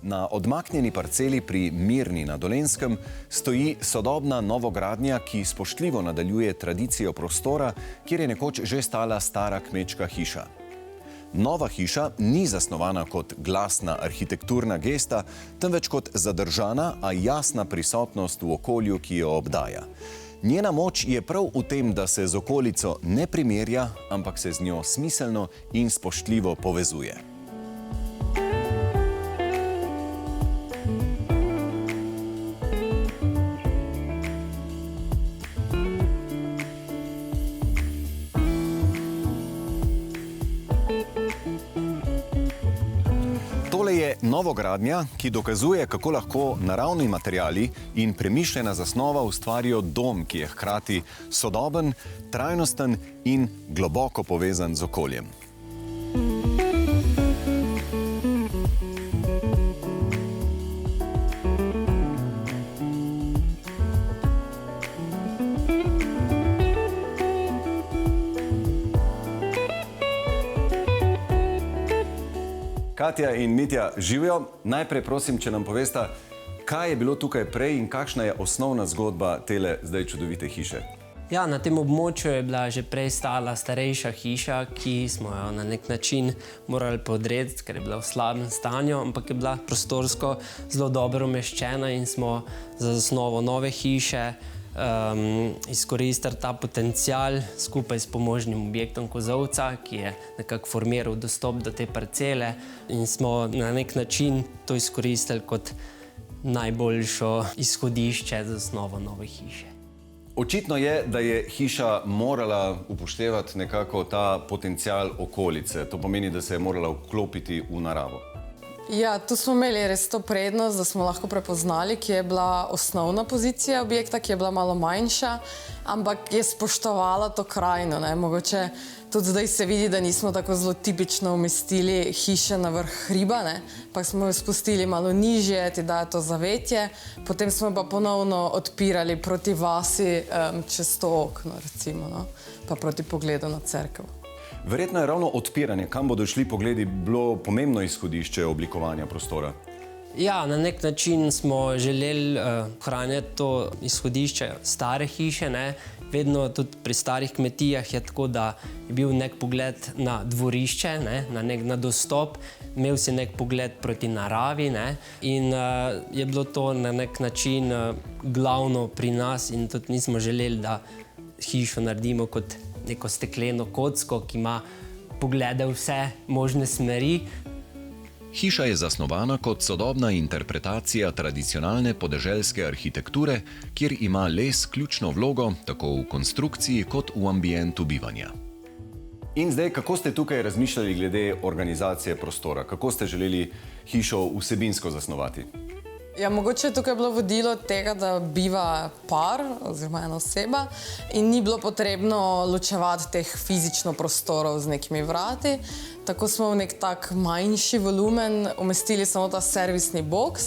Na odmaknjeni parceli pri Mirni na Dolenjskem stoji sodobna novogradnja, ki spoštljivo nadaljuje tradicijo prostora, kjer je nekoč že stala stara kmečka hiša. Nova hiša ni zasnovana kot glasna arhitekturna gesta, temveč kot zadržana, a jasna prisotnost v okolju, ki jo obdaja. Njena moč je prav v tem, da se z okolico ne primerja, ampak se z njo smiselno in spoštljivo povezuje. Tole je novogradnja, ki dokazuje, kako lahko naravni materiali in premišljena zasnova ustvarijo dom, ki je hkrati sodoben, trajnosten in globoko povezan z okoljem. Katja in Mitja, živijo. Najprej prosim, če nam povesta, kaj je bilo tukaj prej in kakšna je osnovna zgodba tele zdaj čudovite hiše. Ja, na tem območju je bila že prej stala starejša hiša, ki smo jo na nek način morali podrediti, ker je bila v slabem stanju, ampak je bila prostorsko zelo dobro umeščena in smo za zasnovo nove hiše izkoristili ta potencial skupaj s pomožnim objektom Kozolca, ki je nekako formiral dostop do te parcele in smo na nek način to izkoristili kot najboljšo izhodišče za zasnovo nove hiše. Očitno je, da je hiša morala upoštevati nekako ta potencial okolice. To pomeni, da se je morala vklopiti v naravo. Ja, tu smo imeli res to prednost, da smo lahko prepoznali, kje je bila osnovna pozicija objekta, ki je bila malo manjša, ampak je spoštovala to krajino. Mogoče tudi zdaj se vidi, da nismo tako zelo tipično umestili hiše na vrh hriba, pa smo jo spustili malo nižje, ti daje to zavetje, potem smo pa ponovno odpirali proti vasi čez to okno, recimo, pa proti pogledu na cerkev. Verjetno je ravno odpiranje, kam bodo šli pogledi, bilo pomembno izhodišče oblikovanja prostora. Ja, na nek način smo želeli ohranjati to izhodišče stare hiše. Vedno tudi pri starih kmetijah je tako, da je bil nek pogled na dvorišče, na dostop, imel si nek pogled proti naravi in je bilo to na nek način glavno pri nas in tudi nismo želeli, da hišo naredimo kot neko stekleno kocko, ki ima poglede v vse možne smeri. Hiša je zasnovana kot sodobna interpretacija tradicionalne podeželske arhitekture, kjer ima les ključno vlogo tako v konstrukciji kot v ambientu bivanja. In zdaj, kako ste tukaj razmišljali glede organizacije prostora? Kako ste želeli hišo vsebinsko zasnovati? Ja, mogoče je tukaj bilo vodilo tega, da biva par oziroma ena oseba in ni bilo potrebno ločevati teh fizično prostorov z nekimi vrati. Tako smo v nek tak manjši volumen umestili samo ta servisni boks,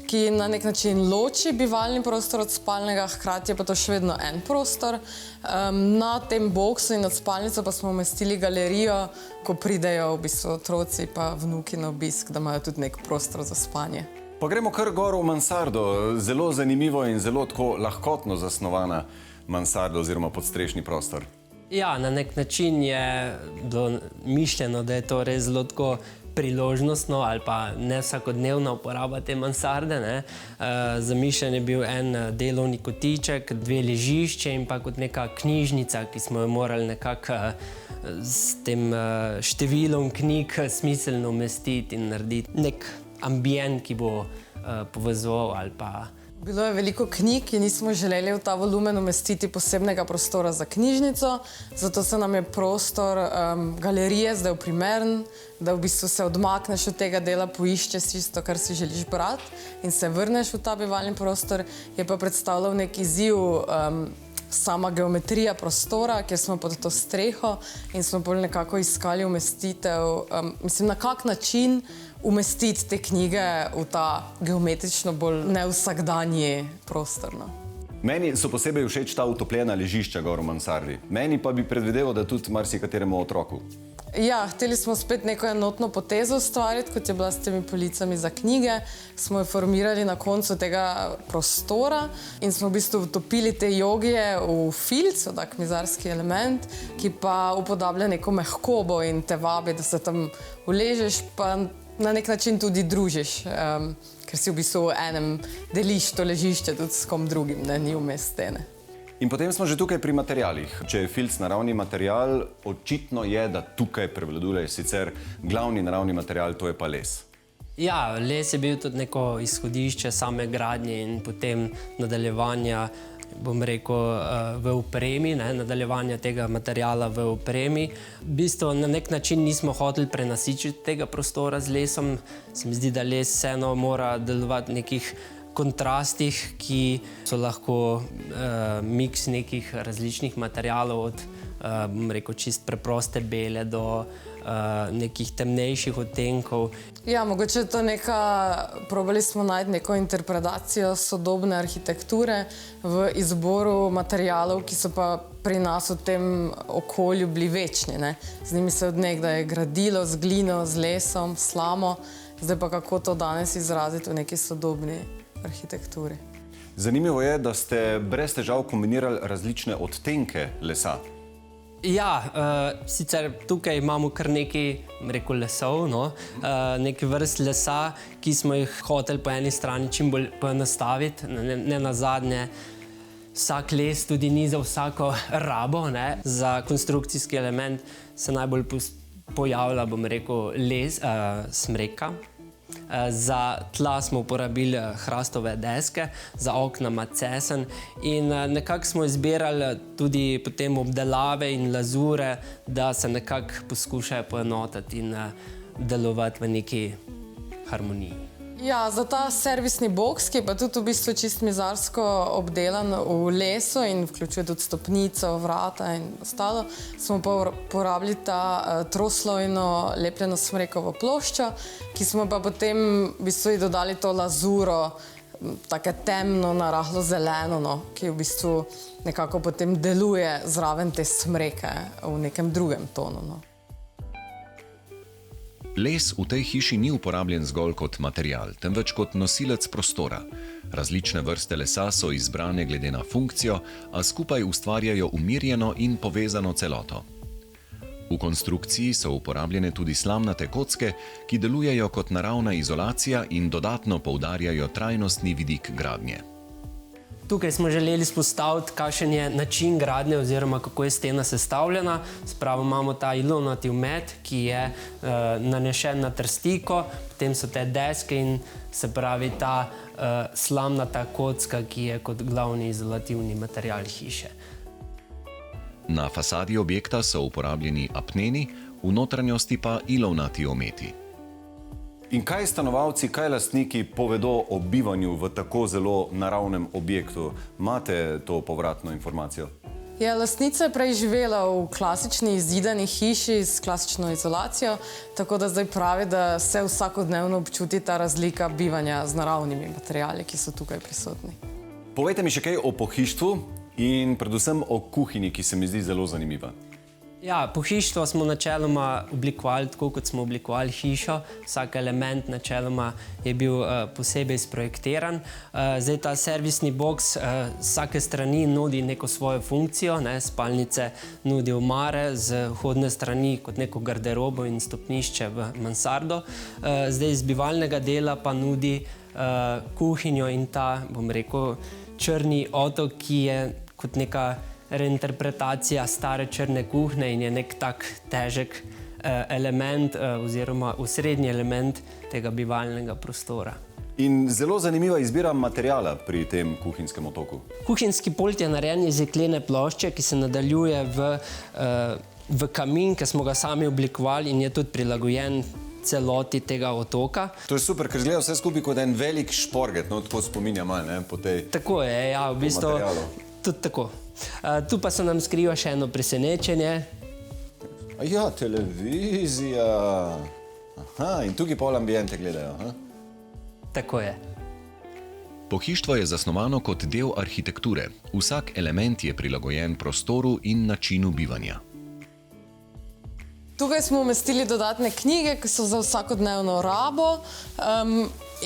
ki na nek način loči bivalni prostor od spalnega, hkrati je pa to še vedno en prostor. Na tem boksu in nad spalnico pa smo umestili galerijo, ko pridejo v bistvu otroci pa vnuki na obisk, da imajo tudi nek prostor za spanje. Pa gremo kar gor v mansardo. Zelo zanimivo in zelo tako lahkotno zasnovana mansarda oziroma podstrešni prostor. Ja, na nek način je bilo mišljeno, da je to res zelo tako priložnostno ali pa ne vsakodnevna uporaba te mansarde. Zamišljen je bil en delovni kotiček, 2 ležišče in pa kot neka knjižnica, ki smo jo morali nekako s tem številom knjig smiselno umestiti in narediti nek ambient, ki bo povezoval ali pa... Bilo je veliko knjig in nismo želeli v ta volumen umestiti posebnega prostora za knjižnico, zato se nam je prostor galerije zdaj primeren, da v bistvu se odmakneš od tega dela, poiščeš tisto, kar si želiš brati in se vrneš v ta bivalni prostor. Je pa predstavljal nek izziv sama geometrija prostora, kjer smo pod to streho in smo bolj nekako iskali umestitev, na kak način umestiti te knjige v ta geometrično bolj nevsakdanji prostor. Meni so posebej všeč ta utopljena ležišča gor v mansardi. Meni pa bi predvideval, da tudi marsikateremu otroku. Ja, hteli smo spet neko enotno potezo ustvariti, kot je bila s temi policami za knjige. Smo jo formirali na koncu tega prostora in smo v bistvu utopili te jogije v filc, tak mizarski element, ki pa upodablja neko mehkobo in te vabi, da se tam uležeš, pa na nek način tudi družiš, ker si v bistvu v enem deliš to ležišče tudi s kom drugim, ne, ni vmes stene. In potem smo že tukaj pri materialih. Če je filc naravni material, očitno je, da tukaj prevladuje sicer glavni naravni material, to je pa les. Ja, les je bil tudi neko izhodišče same gradnje in potem nadaljevanja, bom rekel, v opremi, nadaljevanja tega materijala v opremi. V bistvu na nek način nismo hoteli prenasičiti tega prostora z lesom. Se mi zdi, da les vseeno mora delovati nekih kontrastih, ki so lahko miks nekih različnih materialov, od bom rekel, čist preproste bele do nekih temnejših odtenkov. Ja, mogoče je to probali smo najti neko interpretacijo sodobne arhitekture v izboru materialov, ki so pa pri nas v tem okolju bili večni, ne. Z njimi se od nekdaj gradilo, z glino, z lesom, slamo, zdaj pa kako to danes izraziti v neki sodobni arhitekturi. Zanimivo je, da ste brez težav kombinirali različne odtenke lesa. Ja, sicer tukaj imamo kar nekaj, rekel, lesov, nekaj vrst lesa, ki smo jih hoteli po eni strani čim bolj poenostaviti. Ne nazadnje, vsak les tudi ni za vsako rabo, ne. Za konstrukcijski element se najbolj pojavlja, bom rekel, smreka. Za tla smo uporabili hrastove deske, za okna macesen in nekako smo izbirali tudi potem obdelave in lazure, da se nekako poskušajo poenotiti in delovati v neki harmoniji. Ja, za ta servisni boks, ki je pa tudi v bistvu čist mizarsko obdelan v lesu in vključuje tudi stopnico, vrata in ostalo, smo pa porabili ta troslojno lepljeno smrekovo ploščo, ki smo pa potem v bistvu dodali to lazuro, tako temno, narahlo zeleno, ki v bistvu nekako potem deluje zraven te smreke v nekem drugem tonu. Les v tej hiši ni uporabljen zgolj kot material, temveč kot nosilec prostora. Različne vrste lesa so izbrane glede na funkcijo, a skupaj ustvarjajo umirjeno in povezano celoto. V konstrukciji so uporabljene tudi slamnate kocke, ki delujejo kot naravna izolacija in dodatno poudarjajo trajnostni vidik gradnje. Tukaj smo želeli izpostaviti, kakšen je način gradnje oziroma kako je stena sestavljena. Spravo imamo ta ilovnativ met, ki je nanešen na trstiko, potem so te deske in se pravi ta slamnata kocka, ki je kot glavni izolativni material hiše. Na fasadi objekta so uporabljeni apneni, v notranjosti pa ilovnati ometi. In kaj stanovalci, kaj lastniki povedo o bivanju v tako zelo naravnem objektu? Imate to povratno informacijo? Ja, lastnica je prej živela v klasični izidani hiši s klasično izolacijo, tako da zdaj pravi, da se vsakodnevno občuti ta razlika bivanja z naravnimi materiali, ki so tukaj prisotni. Povejte mi še kaj o pohištvu in predvsem o kuhinji, ki se mi zdi zelo zanimiva. Ja, pohištvo smo načeloma oblikovali tako, kot smo oblikovali hišo. Vsak element načeloma je bil posebej sprojektiran. Zdaj ta servisni boks vsake strani nudi neko svojo funkcijo. Spalnice nudi omare, z vhodne strani kot neko garderobo in stopnišče v mansardo. Zdaj iz bivalnega dela pa nudi kuhinjo in ta, bom rekel, črni otok, ki je kot neka reinterpretacija stare črne kuhne in je nek tak težek element oziroma osrednji element tega bivalnega prostora. In zelo zanimiva izbira materijala pri tem kuhinjskem otoku. Kuhinjski pult je narejen iz jeklene plošče, ki se nadaljuje v kamin, ki smo ga sami oblikovali in je tudi prilagojen celoti tega otoka. To je super, ker izgleda vse skupaj kot en velik šporget, tako spominja malo po tej materialu. Tako je, ja, v bistvu tudi tako. Tu pa se nam skriva še eno presenečenje. Ja, televizija. Aha, in tukaj pol ambiente gledajo. Tako je. Pohištvo je zasnovano kot del arhitekture. Vsak element je prilagojen prostoru in načinu bivanja. Tukaj smo umestili dodatne knjige, ki so za vsakodnevno rabo.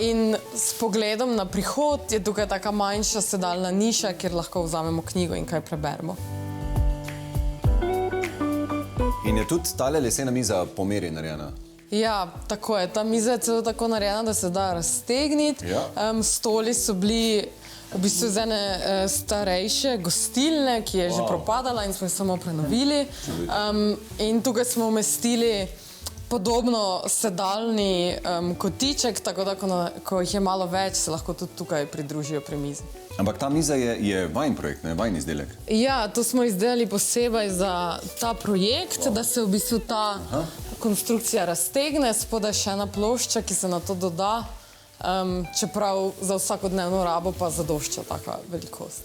In s pogledom na prihod je tukaj taka manjša sedalna niša, kjer lahko vzamemo knjigo in kaj preberemo. In je tudi tale lesena miza po meri narejena? Ja, tako je. Ta miza je celo tako narejena, da se da raztegniti. Ja. Stoli so bili v bistvu iz ene starejše gostilne, ki je že propadala in smo jo samo prenovili. In tukaj smo umestili podobno sedalni kotiček, tako da ko jih je malo več, se lahko tudi tukaj pridružijo pri mizi. Ampak ta miza je vajin projekt, ne? Vajin izdelek. Ja, to smo izdelali posebej za ta projekt, da se v bistvu ta konstrukcija raztegne, spodaj še ena plošča, ki se na to doda, čeprav za vsakodnevno rabo pa zadošča taka velikost.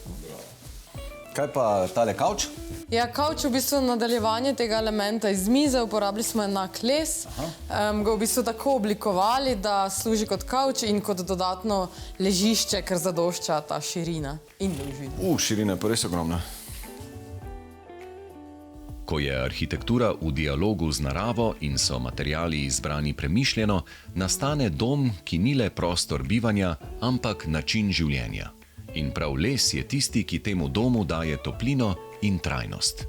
Kaj pa tale kavč? Ja, kavč je v bistvu nadaljevanje tega elementa iz mize, uporabili smo enak les, ga v bistvu tako oblikovali, da služi kot kavč in kot dodatno ležišče, ker zadošča ta širina in dolžina. Širina je pa res ogromna. Ko je arhitektura v dialogu z naravo in so materiali izbrani premišljeno, nastane dom, ki ni le prostor bivanja, ampak način življenja. In prav les je tisti, ki temu domu daje toplino in trajnost.